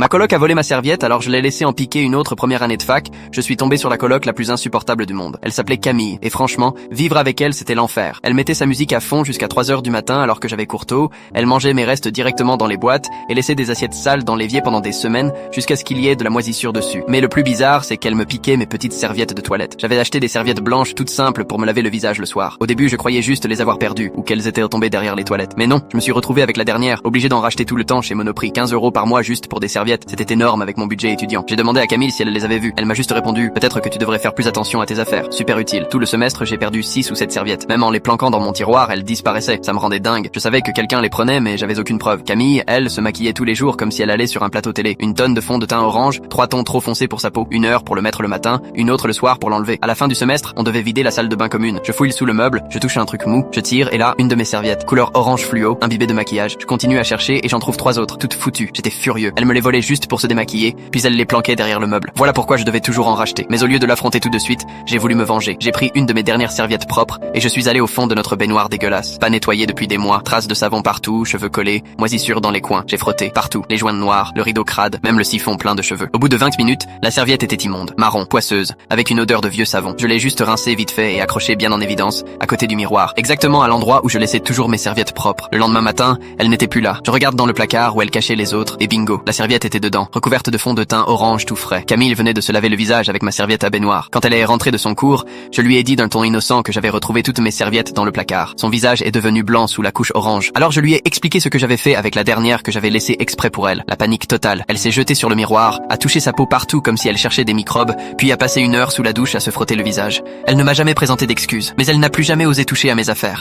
Ma coloc a volé ma serviette, alors je l'ai laissé en piquer une autre première année de fac. Je suis tombé sur la coloc la plus insupportable du monde. Elle s'appelait Camille, et franchement, vivre avec elle, c'était l'enfer. Elle mettait sa musique à fond jusqu'à 3 heures du matin alors que j'avais cours tôt. Elle mangeait mes restes directement dans les boîtes et laissait des assiettes sales dans l'évier pendant des semaines jusqu'à ce qu'il y ait de la moisissure dessus. Mais le plus bizarre, c'est qu'elle me piquait mes petites serviettes de toilette. J'avais acheté des serviettes blanches toutes simples pour me laver le visage le soir. Au début, je croyais juste les avoir perdues ou qu'elles étaient retombées derrière les toilettes. Mais non, je me suis retrouvé avec la dernière, obligé d'en racheter tout le temps chez Monoprix. 15 € par mois juste pour des serviettes. C'était énorme avec mon budget étudiant. J'ai demandé à Camille si elle les avait vues. Elle m'a juste répondu, peut-être que tu devrais faire plus attention à tes affaires. Super utile. Tout le semestre, j'ai perdu 6 ou 7 serviettes. Même en les planquant dans mon tiroir, elles disparaissaient. Ça me rendait dingue. Je savais que quelqu'un les prenait, mais j'avais aucune preuve. Camille, elle, se maquillait tous les jours comme si elle allait sur un plateau télé. Une tonne de fond de teint orange, 3 tons trop foncés pour sa peau, 1 heure pour le mettre le matin, une autre le soir pour l'enlever. À la fin du semestre, on devait vider la salle de bain commune. Je fouille sous le meuble, je touche un truc mou, je tire et là, une de mes serviettes, couleur orange fluo, imbibée de maquillage. Je continue à chercher et j'en trouve 3 autres, toutes foutues. J'étais furieux. Elle me les volait juste pour se démaquiller, puis elle les planquait derrière le meuble. Voilà pourquoi je devais toujours en racheter. Mais au lieu de l'affronter tout de suite, j'ai voulu me venger. J'ai pris une de mes dernières serviettes propres et je suis allé au fond de notre baignoire dégueulasse. Pas nettoyé depuis des mois, traces de savon partout, cheveux collés, moisissures dans les coins. J'ai frotté partout, les joints noirs, le rideau crade, même le siphon plein de cheveux. Au bout de 20 minutes, la serviette était immonde, marron, poisseuse, avec une odeur de vieux savon. Je l'ai juste rincée vite fait et accrochée bien en évidence, à côté du miroir, exactement à l'endroit où je laissais toujours mes serviettes propres. Le lendemain matin, elle n'était plus là. Je regarde dans le placard où elle cachait les autres et bingo, la serviette était dedans, recouverte de fond de teint orange tout frais. Camille venait de se laver le visage avec ma serviette à baignoire. Quand elle est rentrée de son cours, je lui ai dit d'un ton innocent que j'avais retrouvé toutes mes serviettes dans le placard. Son visage est devenu blanc sous la couche orange. Alors je lui ai expliqué ce que j'avais fait avec la dernière que j'avais laissée exprès pour elle. La panique totale. Elle s'est jetée sur le miroir, a touché sa peau partout comme si elle cherchait des microbes, puis a passé 1 heure sous la douche à se frotter le visage. Elle ne m'a jamais présenté d'excuses, mais elle n'a plus jamais osé toucher à mes affaires.